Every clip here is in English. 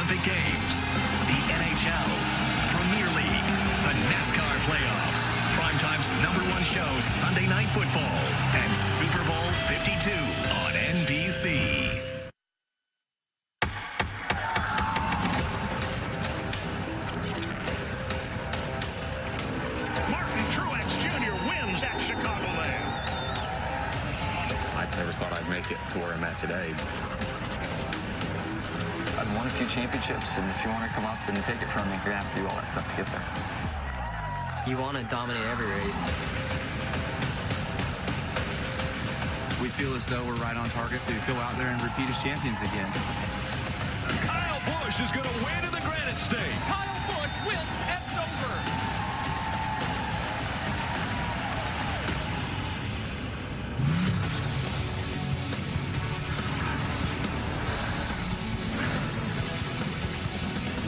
Olympic Games, the NHL, Premier League, the NASCAR playoffs, Primetime's #1 show, Sunday Night Football, and Super Bowl 52 on NBC. Never thought I'd make it to where I'm at today. I've won a few championships, and if you want to come up and take it from me, you're going to have to do all that stuff to get there. You want to dominate every race. We feel as though we're right on target to go out there and repeat as champions again. Kyle Busch is going to win in the Granite State. Kyle Busch wins at Dover.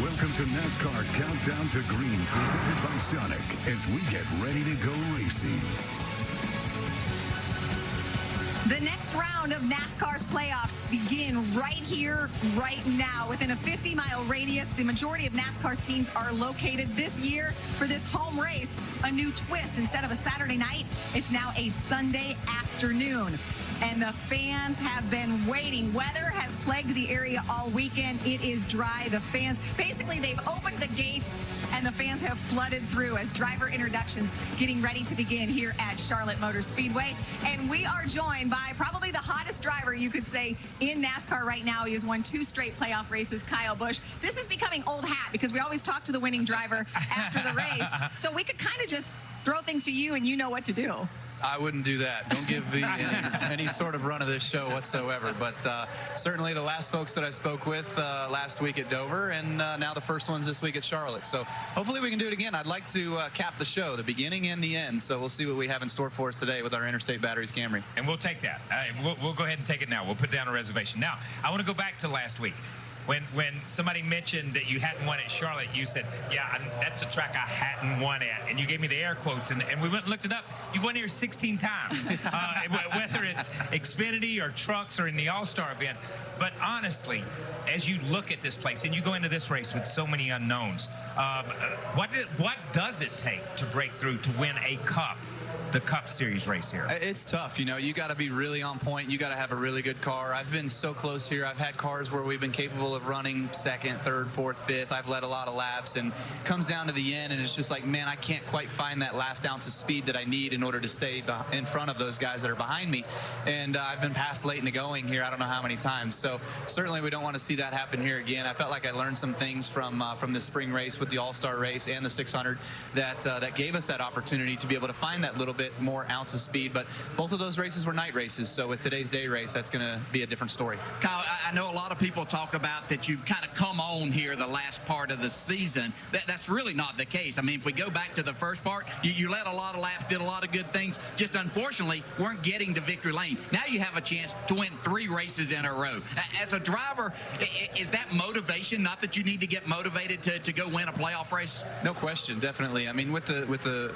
Welcome to NASCAR Countdown to Green, presented by Sonic, as we get ready to go racing. The next round of NASCAR's playoffs begin right here, right now. Within a 50-mile radius, the majority of NASCAR's teams are located this year. For this home race, a new twist. Instead of a Saturday night, it's now a Sunday afternoon. And the fans have been waiting. Weather has plagued the area all weekend. It is dry. The fans, basically, they've opened the gates and the fans have flooded through as driver introductions getting ready to begin here at Charlotte Motor Speedway. And we are joined by probably the hottest driver, you could say, in NASCAR right now. He has won 2 straight playoff races, Kyle Busch. This is becoming old hat because we always talk to the winning driver after the race. So we could kind of just throw things to you and you know what to do. I wouldn't do that. Don't give me any sort of run of this show whatsoever. But certainly the last folks that I spoke with last week at Dover, and now the first ones this week at Charlotte. So hopefully we can do it again. I'd like to cap the show, the beginning and the end. So we'll see what we have in store for us today with our Interstate Batteries Camry. And we'll take that. We'll go ahead and take it now. We'll put down a reservation. Now, I want to go back to last week. When somebody mentioned that you hadn't won at Charlotte, you said, yeah, that's a track I hadn't won at. And you gave me the air quotes, and we went and looked it up. You won here 16 times, whether it's Xfinity or trucks or in the All-Star event. But honestly, as you look at this place and you go into this race with so many unknowns, what does it take to break through to win a Cup? The Cup Series race here? It's tough. You know, you got to be really on point. You got to have a really good car. I've been so close here. I've had cars where we've been capable of running 2nd, 3rd, 4th, 5th. I've led a lot of laps, and it comes down to the end, and it's just like, man, I can't quite find that last ounce of speed that I need in order to stay in front of those guys that are behind me. And I've been passed late in the going here, I don't know how many times. So certainly we don't want to see that happen here again. I felt like I learned some things from the spring race with the All-Star race and the 600 that gave us that opportunity to be able to find that little bit more ounce of speed. But both of those races were night races, so with today's day race, that's going to be a different story. Kyle, I know a lot of people talk about that you've kind of come on here the last part of the season. That's really not the case. I mean, if we go back to the first part, you led a lot of laps, did a lot of good things, just unfortunately weren't getting to victory lane. Now you have a chance to win 3 races in a row. As a driver, is that motivation? Not that you need to get motivated to go win a playoff race? No question, definitely. I mean, with the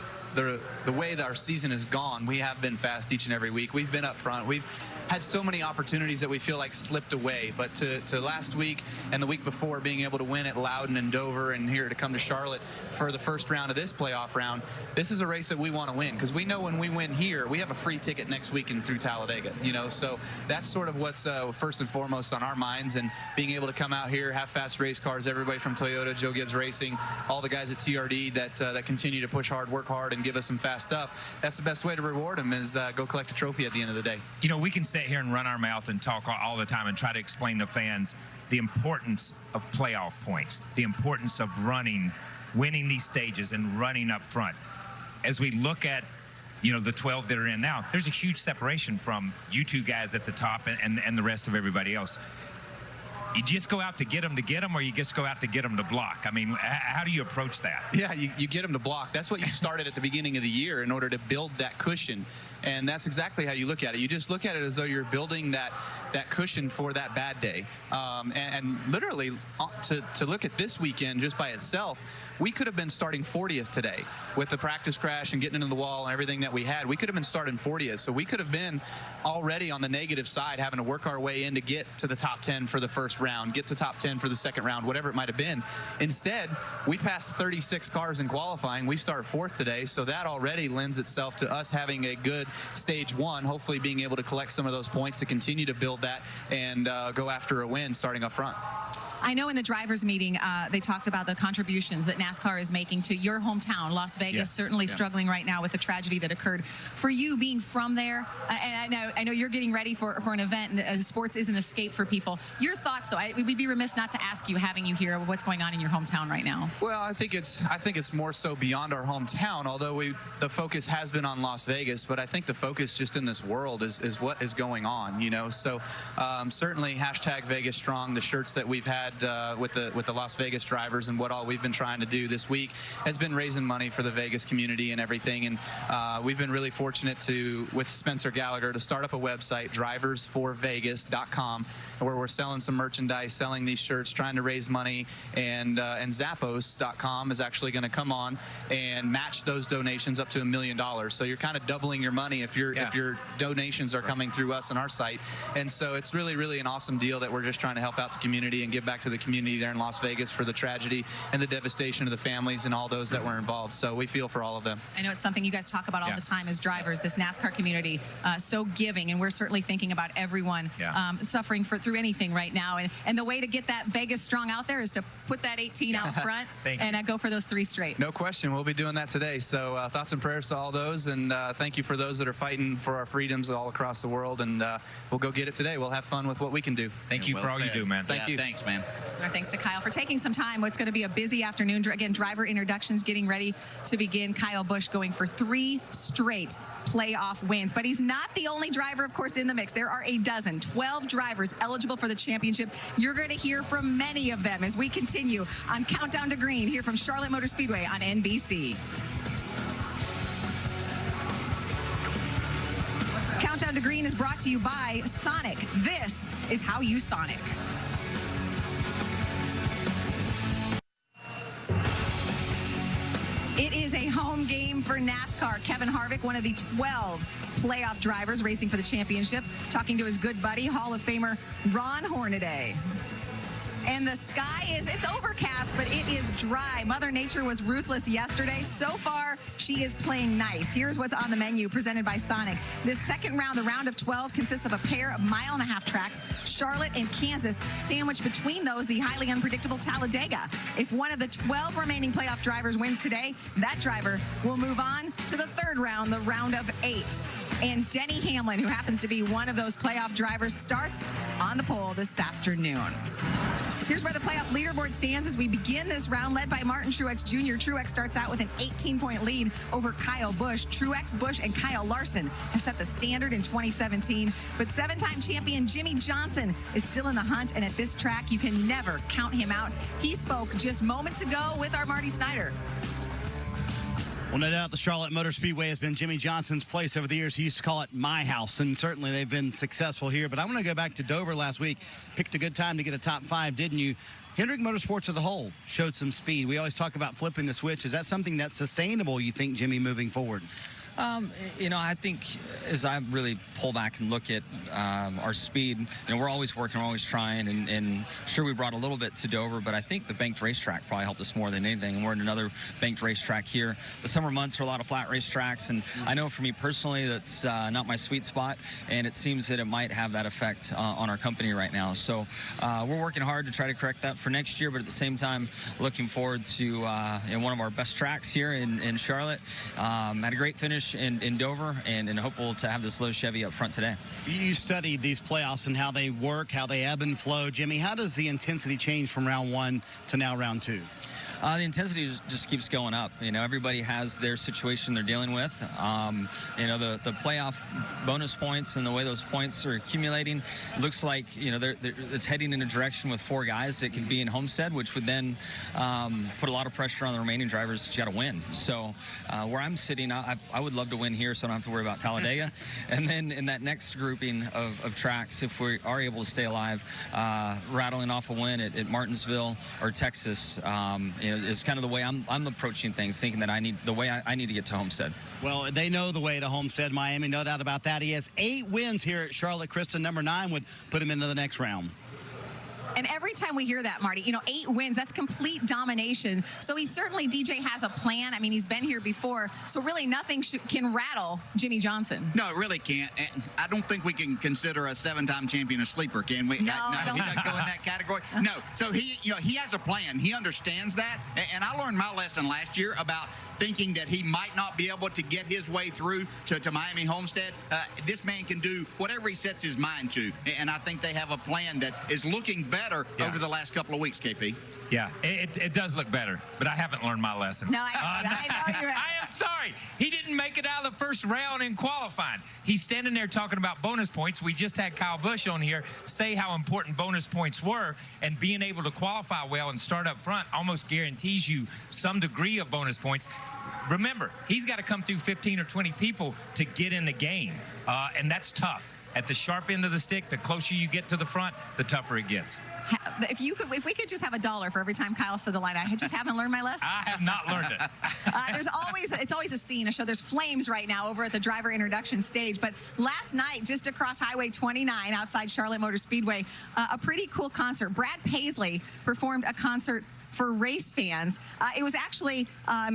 way that our season has gone, we have been fast each and every week. We've been up front. We've had so many opportunities that we feel like slipped away. But to last week and the week before, being able to win at Loudon and Dover, and here to come to Charlotte for the first round of this playoff round, this is a race that we want to win, because we know when we win here, we have a free ticket next weekend through Talladega. You know, so that's sort of what's first and foremost on our minds. And being able to come out here, have fast race cars, everybody from Toyota, Joe Gibbs Racing, all the guys at TRD that continue to push hard, work hard, and give us some fast stuff. That's the best way to reward them, is go collect a trophy at the end of the day. You know, we can sit here and run our mouth and talk all the time and try to explain to fans the importance of playoff points, the importance of winning these stages and running up front. As we look at, you know, the 12 that are in now, there's a huge separation from you two guys at the top and the rest of everybody else. You just go out to get them, or you just go out to get them to block? I mean, how do you approach that? Yeah, you get them to block. That's what you started at the beginning of the year in order to build that cushion. And that's exactly how you look at it. You just look at it as though you're building that cushion for that bad day. And literally, to look at this weekend just by itself, we could have been starting 40th today with the practice crash and getting into the wall and everything that we had. We could have been starting 40th, so we could have been already on the negative side, having to work our way in to get to the top 10 for the first round, get to top 10 for the second round, whatever it might have been. Instead, we passed 36 cars in qualifying. We start 4th today, so that already lends itself to us having a good stage 1, hopefully being able to collect some of those points to continue to build that and go after a win starting up front. I know in the drivers' meeting, they talked about the contributions that NASCAR is making to your hometown, Las Vegas, certainly struggling right now with the tragedy that occurred. For you, being from there, and I know you're getting ready for an event, and sports is an escape for people. Your thoughts, though, we'd be remiss not to ask you, having you here, what's going on in your hometown right now. Well, I think it's more so beyond our hometown, although the focus has been on Las Vegas, but I think the focus just in this world is what is going on, you know. So certainly hashtag Vegas Strong, the shirts that we've had with the Las Vegas drivers and what all we've been trying to do this week has been raising money for the Vegas community and everything. And we've been really fortunate with Spencer Gallagher to start up a website, driversforvegas.com, where we're selling some merchandise, selling these shirts, trying to raise money. And Zappos.com is actually going to come on and match those donations up to $1 million. So you're kind of doubling your money if your donations are coming through us and our site. And so it's really, really an awesome deal that we're just trying to help out the community and give back to the community there in Las Vegas for the tragedy and the devastation of the families and all those that were involved. So we feel for all of them. I know it's something you guys talk about all the time as drivers, this NASCAR community, so giving, and we're certainly thinking about everyone suffering through anything right now. And the way to get that Vegas Strong out there is to put that 18 out front and go for those 3 straight. No question. We'll be doing that today. So thoughts and prayers to all those, and thank you for those that are fighting for our freedoms all across the world. And we'll go get it today. We'll have fun with what we can do. Thank you for all you do, man. Thank you. Thanks, man. Our thanks to Kyle for taking some time. It's going to be a busy afternoon. Again, driver introductions getting ready to begin. Kyle Busch going for 3 straight playoff wins. But he's not the only driver, of course, in the mix. There are 12 drivers eligible for the championship. You're going to hear from many of them as we continue on Countdown to Green here from Charlotte Motor Speedway on NBC. Countdown to Green is brought to you by Sonic. This is how you Sonic. It is a home game for NASCAR. Kevin Harvick, one of the 12 playoff drivers racing for the championship, talking to his good buddy, Hall of Famer Ron Hornaday. And the sky it's overcast, but it is dry. Mother Nature was ruthless yesterday. So far, she is playing nice. Here's what's on the menu presented by Sonic. This second round, the round of 12, consists of a pair of 1.5-mile tracks, Charlotte and Kansas. Sandwiched between those, the highly unpredictable Talladega. If one of the 12 remaining playoff drivers wins today, that driver will move on to the third round, the round of 8. And Denny Hamlin, who happens to be one of those playoff drivers, starts on the pole this afternoon. Here's where the playoff leaderboard stands as we begin this round, led by Martin Truex Jr. Truex starts out with an 18-point lead over Kyle Busch. Truex, Busch, and Kyle Larson have set the standard in 2017, but 7-time champion Jimmy Johnson is still in the hunt, and at this track, you can never count him out. He spoke just moments ago with our Marty Snyder. Well, no doubt the Charlotte Motor Speedway has been Jimmy Johnson's place over the years. He used to call it my house, and certainly they've been successful here. But I want to go back to Dover last week. Picked a good time to get a top 5, didn't you? Hendrick Motorsports as a whole showed some speed. We always talk about flipping the switch. Is that something that's sustainable, you think, Jimmy, moving forward? I think as I really pull back and look at our speed, we're always working, we're always trying, and sure, we brought a little bit to Dover, but I think the banked racetrack probably helped us more than anything, and we're in another banked racetrack here. The summer months are a lot of flat racetracks, and I know for me personally, that's not my sweet spot, and it seems that it might have that effect on our company right now. So we're working hard to try to correct that for next year, but at the same time, looking forward to one of our best tracks here in Charlotte. Had a great finish in Dover, and hopeful to have this low Chevy up front today. You studied these playoffs and how they work, how they ebb and flow. Jimmy, how does the intensity change from round 1 to now round 2? The intensity just keeps going up. Everybody has their situation they're dealing with. The playoff bonus points and the way those points are accumulating, it looks like, it's heading in a direction with 4 guys that could be in Homestead, which would then put a lot of pressure on the remaining drivers that you got to win. So where I'm sitting, I would love to win here, so I don't have to worry about Talladega. And then in that next grouping of tracks, if we are able to stay alive, rattling off a win at Martinsville or Texas, is kind of the way I'm approaching things, thinking that I need to get to Homestead. Well, they know the way to Homestead, Miami, no doubt about that. He has 8 wins here at Charlotte. Krista, number 9 would put him into the next round. And every time we hear that, Marty, 8 wins, that's complete domination. So he certainly, DJ, has a plan. I mean, he's been here before. So really nothing can rattle Jimmy Johnson. No, it really can't. And I don't think we can consider a 7-time champion a sleeper, can we? No, he doesn't go in that category. No. So he has a plan. He understands that. And I learned my lesson last year about thinking that he might not be able to get his way through to Miami Homestead. This man can do whatever he sets his mind to. And I think they have a plan that is looking better over the last couple of weeks, KP. Yeah, it does look better, but I haven't learned my lesson. No, I know you have. I am sorry. He didn't make it out of the first round in qualifying. He's standing there talking about bonus points. We just had Kyle Busch on here say how important bonus points were, and being able to qualify well and start up front almost guarantees you some degree of bonus points. Remember, he's got to come through 15 or 20 people to get in the game, and that's tough. At the sharp end of the stick, the closer you get to the front, the tougher it gets. If we could just have $1 for every time Kyle said the line, I just haven't learned my lesson. I have not learned it. It's always a scene, a show. There's flames right now over at the driver introduction stage. But last night, just across Highway 29 outside Charlotte Motor Speedway, a pretty cool concert. Brad Paisley performed a concert for race fans. It was actually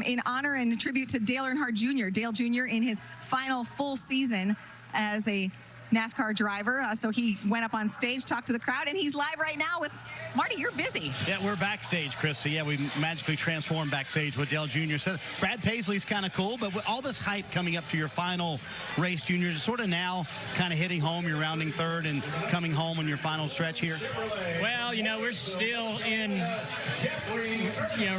in honor and tribute to Dale Earnhardt Jr. Dale Jr. in his final full season as a NASCAR driver. So he went up on stage, talked to the crowd, and he's live right now with Marty. You're busy. Yeah, we're backstage, Krista. Yeah, we magically transformed backstage with Dale Jr. So Brad Paisley's kind of cool, but with all this hype coming up to your final race, Juniors, sort of now kind of hitting home. You're rounding third and coming home on your final stretch here. Well, we're still in,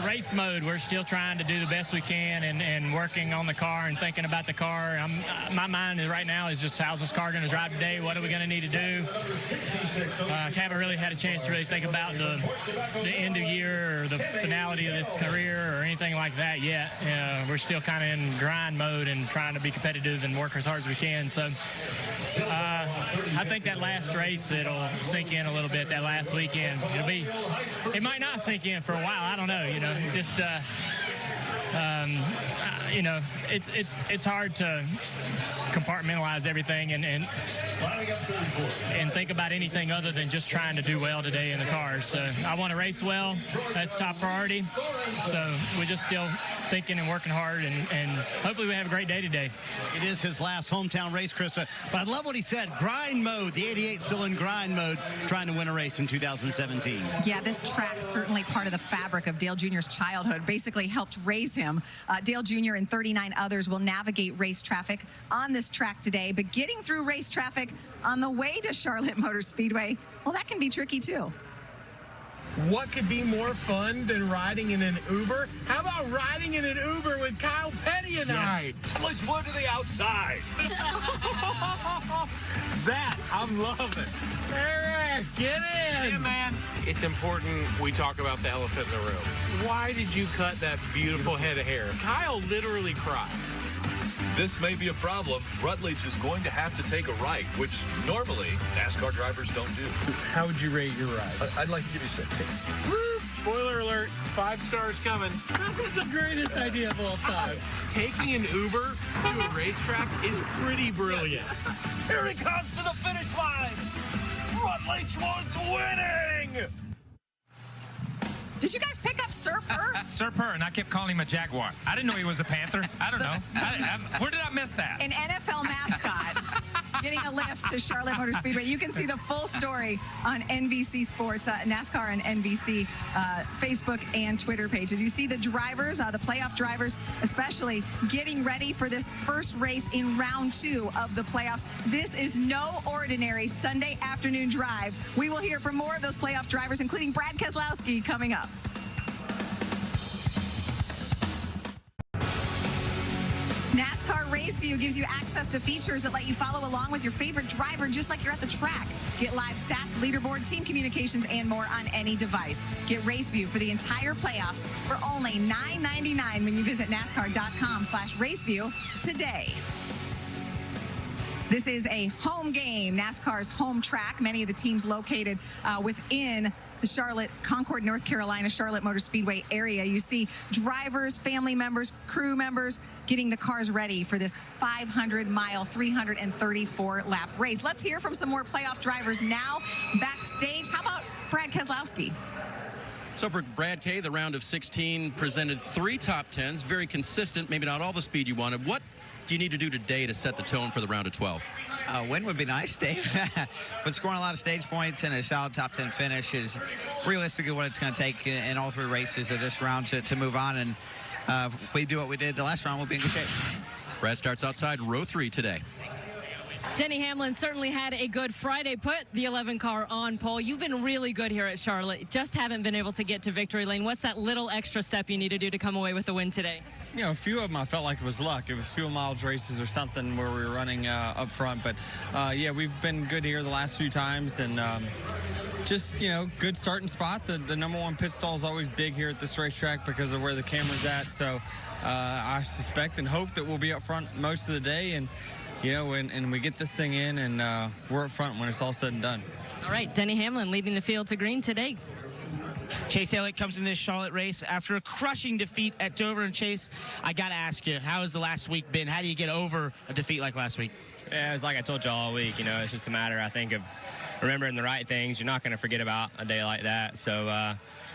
race mode. We're still trying to do the best we can and working on the car and thinking about the car. My mind right now is just, how's this car going to drive today? What are we going to need to do? Haven't really had a chance to really think about the end of year or the finality of this career or anything like that yet. We're still kind of in grind mode and trying to be competitive and work as hard as we can. So I think that last race, it'll sink in a little bit. That last weekend, it might not sink in for a while. I don't know. It's hard to compartmentalize everything and think about anything other than just trying to do well today in the car. So I want to race well. That's top priority. So we're just still thinking and working hard, and hopefully we have a great day today. It is his last hometown race, Krista, but I love what he said. Grind mode. The 88 still in grind mode, trying to win a race in 2017. Yeah, this track's certainly part of the fabric of Dale Jr.'s childhood, basically helped raise him. Dale Jr. and 39 others will navigate race traffic on this track today, but getting through race traffic on the way to Charlotte Motor Speedway, well, that can be tricky too. What could be more fun than riding in an Uber? How about riding in an Uber with Kyle Petty tonight? How much wood to the outside? That I'm loving. Eric, get in. Yeah, man. It's important we talk about the elephant in the room. Why did you cut that beautiful head of hair? Kyle literally cried. This may be a problem. Rutledge is going to have to take a right, which normally NASCAR drivers don't do. How would you rate your ride? I'd like to give you 6. Woo! Spoiler alert, 5 stars coming. This is the greatest idea of all time. Taking an Uber to a racetrack is pretty brilliant. Here he comes to the finish line. Rutledge wants winning. Did you guys pick up Sir Purr? Sir Purr, and I kept calling him a Jaguar. I didn't know he was a Panther. I don't know. Where did I miss that? An NFL mascot getting a lift to Charlotte Motor Speedway. You can see the full story on NBC Sports, NASCAR and NBC Facebook and Twitter pages. You see the drivers, the playoff drivers, especially getting ready for this first race in round 2 of the playoffs. This is no ordinary Sunday afternoon drive. We will hear from more of those playoff drivers, including Brad Keselowski, coming up. NASCAR Race View gives you access to features that let you follow along with your favorite driver just like you're at the track. Get live stats, leaderboard, team communications, and more on any device. Get Race View for the entire playoffs for only $9.99 when you visit NASCAR.com/raceview today. This is a home game, NASCAR's home track. Many of the teams located within the Charlotte, Concord, North Carolina, Charlotte Motor Speedway area. You see drivers, family members, crew members getting the cars ready for this 500-mile, 334-lap race. Let's hear from some more playoff drivers now backstage. How about Brad Keselowski? So for Brad K, the round of 16 presented 3 top 10s, very consistent, maybe not all the speed you wanted. What do you need to do today to set the tone for the round of 12? Win would be nice, Dave. But scoring a lot of stage points and a solid top 10 finish is realistically what it's going to take in all 3 races of this round to move on. And if we do what we did the last round, we'll be in good shape. Brad starts outside row 3 today. Denny Hamlin certainly had a good Friday, put the 11 car on pole. You've been really good here at Charlotte, just haven't been able to get to victory lane. What's that little extra step you need to do to come away with the win today? You know, a few of them I felt like it was luck. It was fuel mileage races or something where we were running up front. But, yeah, we've been good here the last few times. And just, you know, good starting spot. The number 1 pit stall is always big here at this racetrack because of where the camera's at. So I suspect and hope that we'll be up front most of the day. And, you know, and we get this thing in and we're up front when it's all said and done. All right, Denny Hamlin leading the field to green today. Chase Elliott comes in this Charlotte race after a crushing defeat at Dover. And Chase, I got to ask you, how has the last week been? How do you get over a defeat like last week? Yeah, it's like I told you all week. You know, it's just a matter, I think, of remembering the right things. You're not going to forget about a day like that. So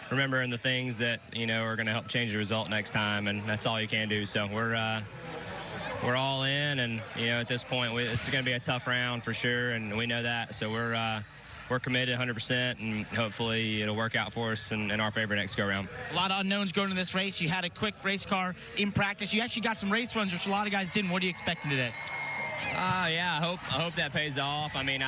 remembering the things that, you know, are going to help change the result next time, and that's all you can do. So we're all in, and, you know, at this point, it's going to be a tough round for sure, and we know that. So we're committed 100%, and hopefully it'll work out for us in our favor next go-round. A lot of unknowns going into this race. You had a quick race car in practice. You actually got some race runs, which a lot of guys didn't. What are you expecting today? Yeah, I hope that pays off. I mean,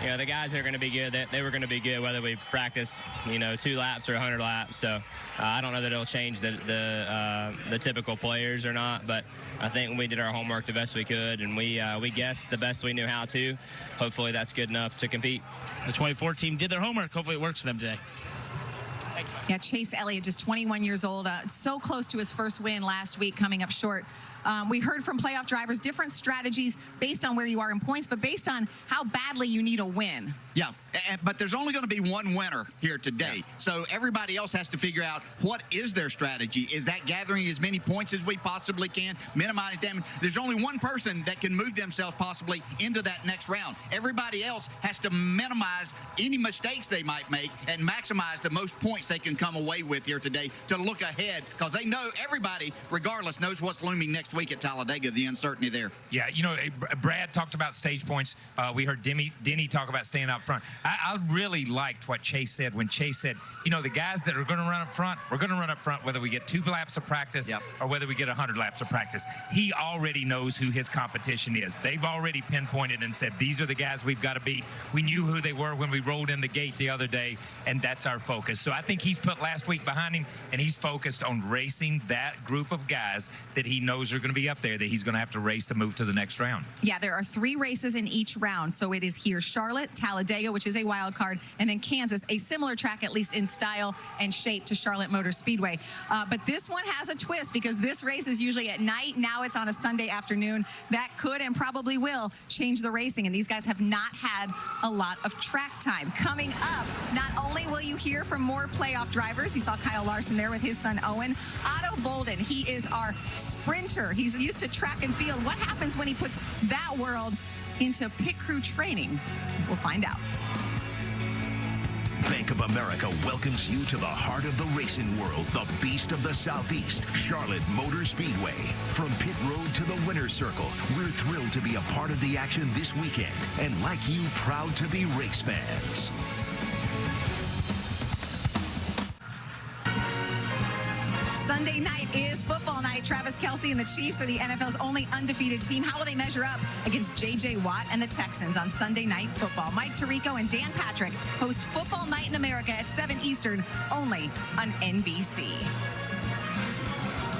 you know, the guys are going to be good. They were going to be good whether we practice, you know, 2 laps or 100 laps. So I don't know that it'll change the typical players or not, but I think we did our homework the best we could, and we guessed the best we knew how to. Hopefully that's good enough to compete. The 24 team did their homework. Hopefully it works for them today. Yeah, Chase Elliott, just 21 years old, so close to his first win last week, coming up short. We heard from playoff drivers different strategies based on where you are in points, but based on how badly you need a win. Yeah, but there's only going to be one winner here today. Yeah. So everybody else has to figure out what is their strategy. Is that gathering as many points as we possibly can, minimize damage? There's only one person that can move themselves possibly into that next round. Everybody else has to minimize any mistakes they might make and maximize the most points they can come away with here today to look ahead, because they know everybody, regardless, knows what's looming next week at Talladega, the uncertainty there. Yeah, you know, Brad talked about stage points. We heard Denny talk about staying up front. I really liked what Chase said when Chase said, you know, the guys that are going to run up front, we're going to run up front whether we get 2 laps of practice or whether we get 100 laps of practice. He already knows who his competition is. They've already pinpointed and said, these are the guys we've got to beat. We knew who they were when we rolled in the gate the other day, and that's our focus. So I think he's put last week behind him, and he's focused on racing that group of guys that he knows are going to be up there, that he's going to have to race to move to the next round. Yeah, there are 3 races in each round. So it is here Charlotte, Talladega, which is a wild card, and then Kansas, a similar track, at least in style and shape, to Charlotte Motor Speedway. But this one has a twist because this race is usually at night. Now it's on a Sunday afternoon. That could and probably will change the racing, and these guys have not had a lot of track time. Coming up, not only will you hear from more playoff drivers, you saw Kyle Larson there with his son Owen. Otto Bolden, he is our sprinter. He's used to track and field. What happens when he puts that world into pit crew training? We'll find out. Bank of America welcomes you to the heart of the racing world, the beast of the Southeast, Charlotte Motor Speedway. From pit road to the winner's circle, we're thrilled to be a part of the action this weekend, and like you, proud to be race fans. Sunday night is football night. Travis Kelce and the Chiefs are the NFL's only undefeated team. How will they measure up against J.J. Watt and the Texans on Sunday Night Football? Mike Tirico and Dan Patrick host Football Night in America at 7 Eastern, only on NBC.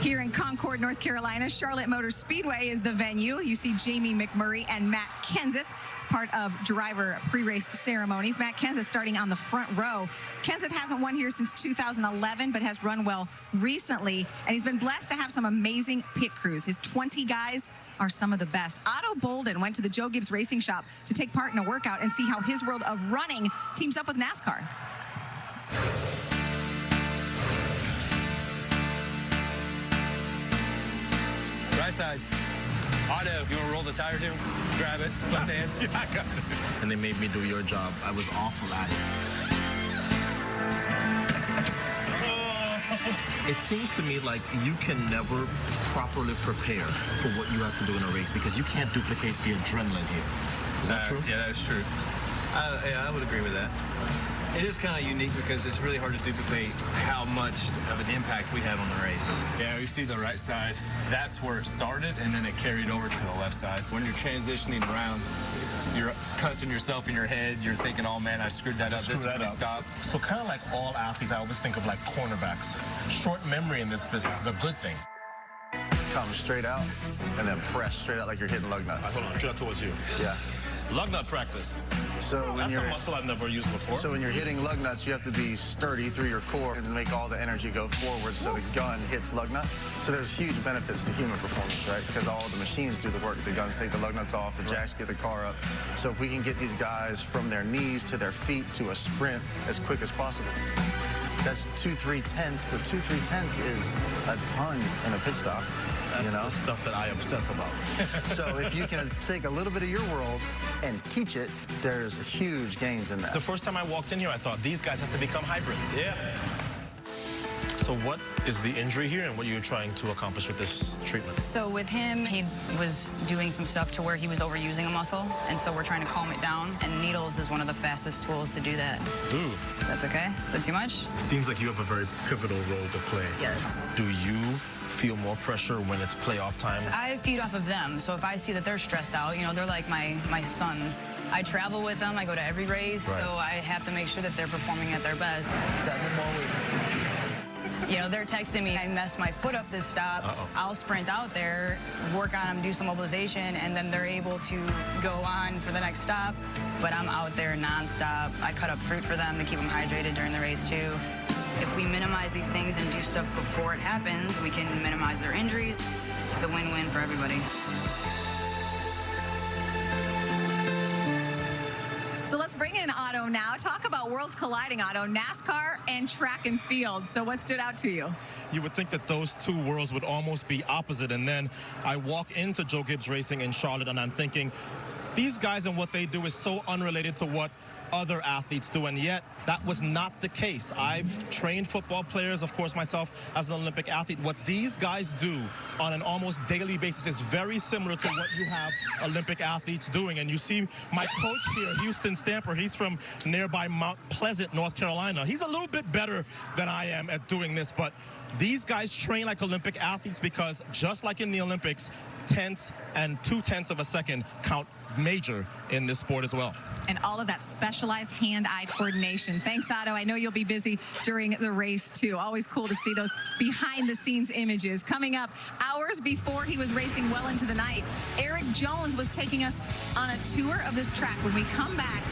Here in Concord, North Carolina, Charlotte Motor Speedway is the venue. You see Jamie McMurray and Matt Kenseth, part of driver pre-race ceremonies. Matt Kenseth starting on the front row. Kenseth hasn't won here since 2011, but has run well recently, and he's been blessed to have some amazing pit crews. His 20 guys are some of the best. Otto Bolden went to the Joe Gibbs Racing Shop to take part in a workout and see how his world of running teams up with NASCAR. Right sides. Otto, you want to roll the tire too? Grab it, left hands. Yeah, I got it. And they made me do your job. I was awful at it. It seems to me like you can never properly prepare for what you have to do in a race because you can't duplicate the adrenaline here. Is that true? Yeah, that's true. Yeah, I would agree with that. It is kind of unique because it's really hard to duplicate how much of an impact we have on the race. Yeah, you see the right side. That's where it started, and then it carried over to the left side. When you're transitioning around, you're cussing yourself in your head. You're thinking, oh, man, I screwed that up. This is going to stop. So kind of like all athletes, I always think of like cornerbacks. Short memory in this business is a good thing. Come straight out and then press straight out like you're hitting lug nuts. Hold on, straight out towards you. Yeah. Lug nut practice. So when That's you're, a muscle I've never used before. So when you're hitting lug nuts, you have to be sturdy through your core and make all the energy go forward so the gun hits lug nuts. So there's huge benefits to human performance, right? Because all the machines do the work. The guns take the lug nuts off, the jacks get the car up. So if we can get these guys from their knees to their feet to a sprint as quick as possible, that's 2-3 tenths, but 2-3 tenths is a ton in a pit stop. That's the stuff that I obsess about. So if you can take a little bit of your world and teach it, there's huge gains in that. The first time I walked in here, I thought, these guys have to become hybrids. Yeah. So what is the injury here and what you're trying to accomplish with this treatment? So with him, he was doing some stuff to where he was overusing a muscle, and so we're trying to calm it down, and needles is one of the fastest tools to do that. Ooh. That's okay? Is that too much? Seems like you have a very pivotal role to play. Yes. Do you feel more pressure when it's playoff time? I feed off of them, so if I see that they're stressed out, you know, they're like my sons. I travel with them, I go to every race, Right. so I have to make sure that they're performing at their best. 7 more weeks. You know, they're texting me, I messed my foot up this stop. I'll sprint out there, work on them, do some mobilization, and then they're able to go on for the next stop. But I'm out there nonstop. I cut up fruit for them to keep them hydrated during the race, too. If we minimize these things and do stuff before it happens, we can minimize their injuries. It's a win-win for everybody. So let's bring in Otto now. Talk about worlds colliding, Otto, NASCAR and track and field. So what stood out to you? You would think that those two worlds would almost be opposite. And then I walk into Joe Gibbs Racing in Charlotte and I'm thinking, these guys and what they do is so unrelated to what other athletes do, and yet that was not the case. I've trained football players, of course, myself as an Olympic athlete. What these guys do on an almost daily basis is very similar to what you have Olympic athletes doing. And you see my coach here, Houston Stamper, he's from nearby Mount Pleasant, North Carolina. He's a little bit better than I am at doing this, but these guys train like Olympic athletes because just like in the Olympics, tenths and 2/10 of a second count major in this sport as well. And all of that specialized hand-eye coordination. Thanks, Otto. I know you'll be busy during the race, too. Always cool to see those behind-the-scenes images. Coming up, hours before he was racing well into the night, Eric Jones was taking us on a tour of this track. When we come back,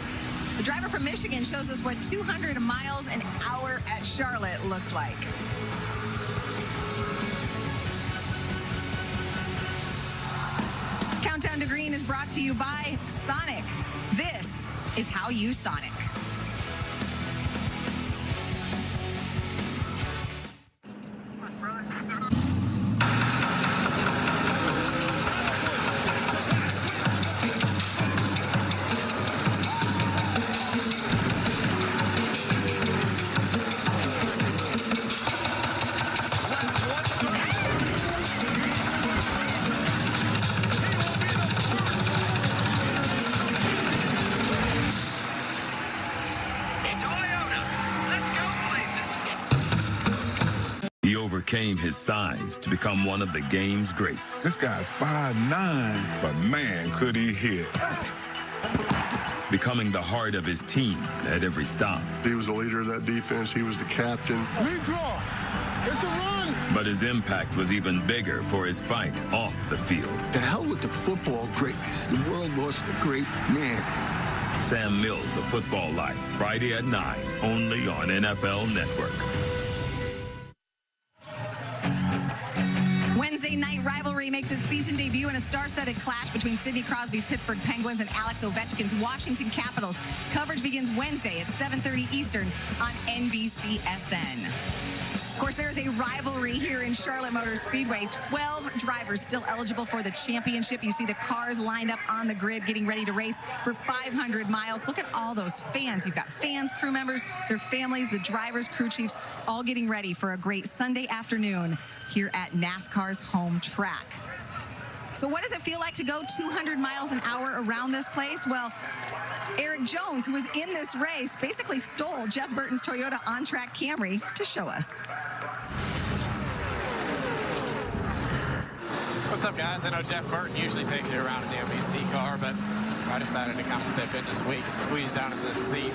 the driver from Michigan shows us what 200 miles an hour at Charlotte looks like. Countdown to Green is brought to you by Sonic. This is how you Sonic. He overcame his size to become one of the game's greats. This guy's 5'9", but man, could he hit. Becoming the heart of his team at every stop. He was the leader of that defense. He was the captain. Lead draw. It's a run. But his impact was even bigger for his fight off the field. The hell with the football greatness. The world lost a great man. Sam Mills of Football Life, Friday at 9, only on NFL Network. Wednesday night rivalry makes its season debut in a star-studded clash between Sidney Crosby's Pittsburgh Penguins and Alex Ovechkin's Washington Capitals. Coverage begins Wednesday at 7:30 Eastern on NBCSN. Of course, there's a rivalry here in Charlotte Motor Speedway. 12 drivers still eligible for the championship. You see the cars lined up on the grid getting ready to race for 500 miles. Look at all those fans. You've got fans, crew members, their families, the drivers, crew chiefs, all getting ready for a great Sunday afternoon here at NASCAR's home track. So what does it feel like to go 200 miles an hour around this place? Well, Eric Jones, who was in this race, basically stole Jeff Burton's Toyota on-track Camry to show us. What's up, guys? I know Jeff Burton usually takes you around in the NBC car, but I decided to kind of step in this week and squeeze down into this seat.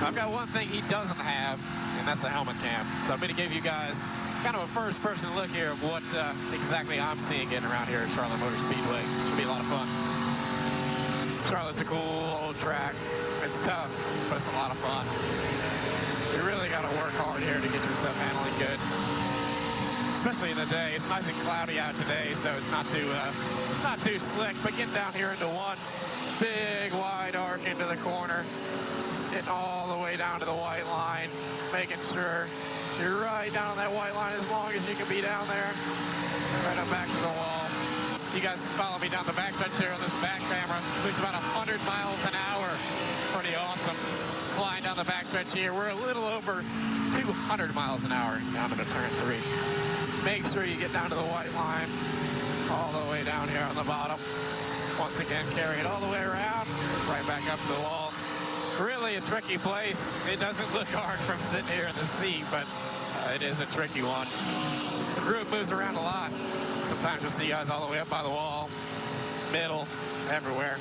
I've got one thing he doesn't have, and that's a helmet cam. So I'm going to give you guys kind of a first-person look here of what exactly I'm seeing getting around here at Charlotte Motor Speedway. Should be a lot of fun. Charlotte's a cool old track. It's tough, but it's a lot of fun. You really got to work hard here to get your stuff handling good, especially in the day. It's nice and cloudy out today, so it's not too slick. But getting down here into one big wide arc into the corner, getting all the way down to the white line, making sure you're right down on that white line as long as you can be down there, right up back to the wall. You guys can follow me down the backstretch here on this back camera. It's about 100 miles an hour. Pretty awesome. Flying down the backstretch here. We're a little over 200 miles an hour down into turn 3. Make sure you get down to the white line, all the way down here on the bottom. Once again, carry it all the way around, right back up to the wall. Really a tricky place. It doesn't look hard from sitting here in the seat, but it is a tricky one. The group moves around a lot. Sometimes you'll see guys all the way up by the wall, middle, everywhere.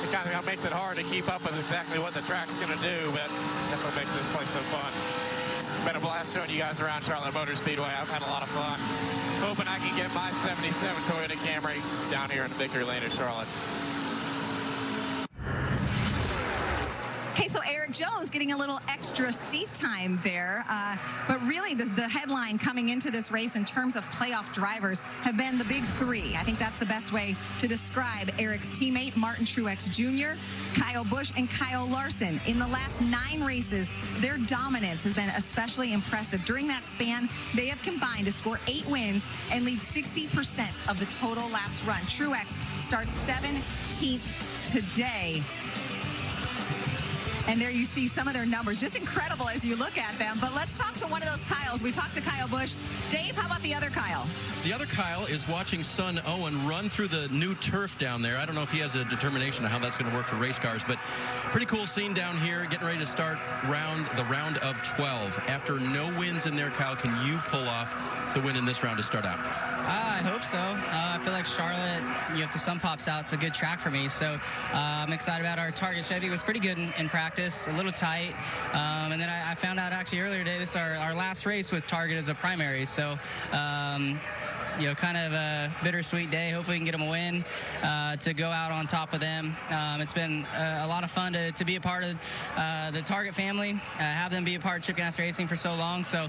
It kind of makes it hard to keep up with exactly what the track's going to do, but that's what makes this place so fun. Been a blast showing you guys around Charlotte Motor Speedway. I've had a lot of fun. Hoping I can get my 77 Toyota Camry down here in the victory lane of Charlotte. Okay, so Eric Jones getting a little extra seat time there. But really, the headline coming into this race in terms of playoff drivers have been the big three. I think that's the best way to describe Eric's teammate, Martin Truex Jr., Kyle Busch, and Kyle Larson. In the last 9 races, their dominance has been especially impressive. During that span, they have combined to score 8 wins and lead 60% of the total laps run. Truex starts 17th today. And there you see some of their numbers. Just incredible as you look at them. But let's talk to one of those Kyles. We talked to Kyle Busch. Dave, how about the other Kyle? The other Kyle is watching son Owen run through the new turf down there. I don't know if he has a determination of how that's going to work for race cars, but pretty cool scene down here, getting ready to start the round of 12. After no wins in there, Kyle, can you pull off the win in this round to start out? I hope so. I feel like Charlotte, if the sun pops out, it's a good track for me. So I'm excited about our Target Chevy. It was pretty good in practice, a little tight. And then I found out actually earlier today, this is our last race with Target as a primary. So, kind of a bittersweet day. Hopefully we can get them a win to go out on top of them. It's been a lot of fun to be a part of the Target family, have them be a part of Chip Ganassi Racing for so long. So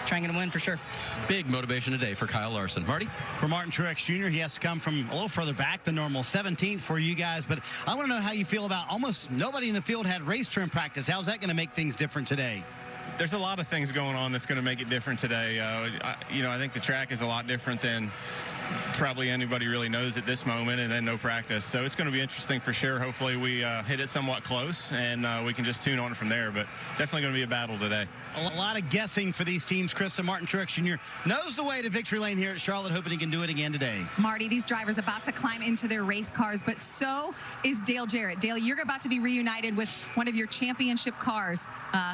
try and get a win for sure. Big motivation today for Kyle Larson. Marty? For Martin Truex Jr., he has to come from a little further back than normal. 17th for you guys, but I want to know how you feel about almost nobody in the field had race trim practice. How's that going to make things different today? There's a lot of things going on that's going to make it different today. I think the track is a lot different than probably anybody really knows at this moment, and then no practice. So it's going to be interesting for sure. Hopefully we hit it somewhat close, and we can just tune on from there. But definitely going to be a battle today. A lot of guessing for these teams. Krista, Martin Truex Jr. knows the way to victory lane here at Charlotte, hoping he can do it again today. Marty, these drivers about to climb into their race cars, but so is Dale Jarrett. Dale, you're about to be reunited with one of your championship cars,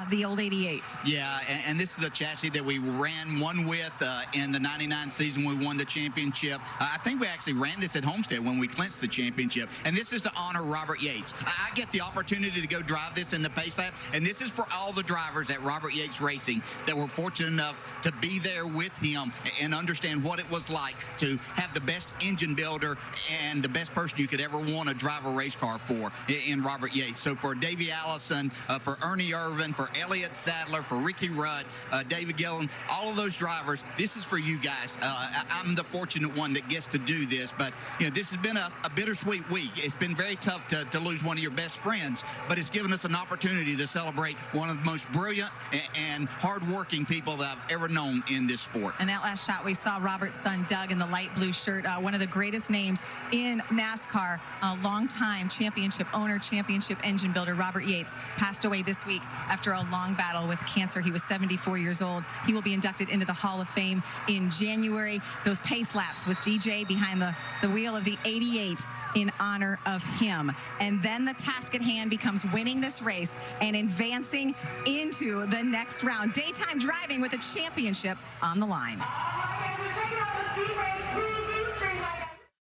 the old 88. Yeah, and this is a chassis that we ran one with in the 99 season. We won the championship. championship. I think we actually ran this at Homestead when we clinched the championship, and this is to honor Robert Yates. I get the opportunity to go drive this in the pace lap, and this is for all the drivers at Robert Yates Racing that were fortunate enough to be there with him and understand what it was like to have the best engine builder and the best person you could ever want to drive a race car for in Robert Yates. So for Davey Allison, for Ernie Irvin, for Elliott Sadler, for Ricky Rudd, David Gillen, all of those drivers, this is for you guys. I'm the fortunate one that gets to do this, but this has been a bittersweet week. It's been very tough to lose one of your best friends, but it's given us an opportunity to celebrate one of the most brilliant and hardworking people that I've ever known in this sport. And that last shot, we saw Robert's son, Doug, in the light blue shirt, one of the greatest names in NASCAR, a longtime championship owner, championship engine builder. Robert Yates passed away this week after a long battle with cancer. He was 74 years old. He will be inducted into the Hall of Fame in January. Those pace laps with DJ behind the wheel of the 88 in honor of him. And then the task at hand becomes winning this race and advancing into the next round. Daytime driving with a championship on the line.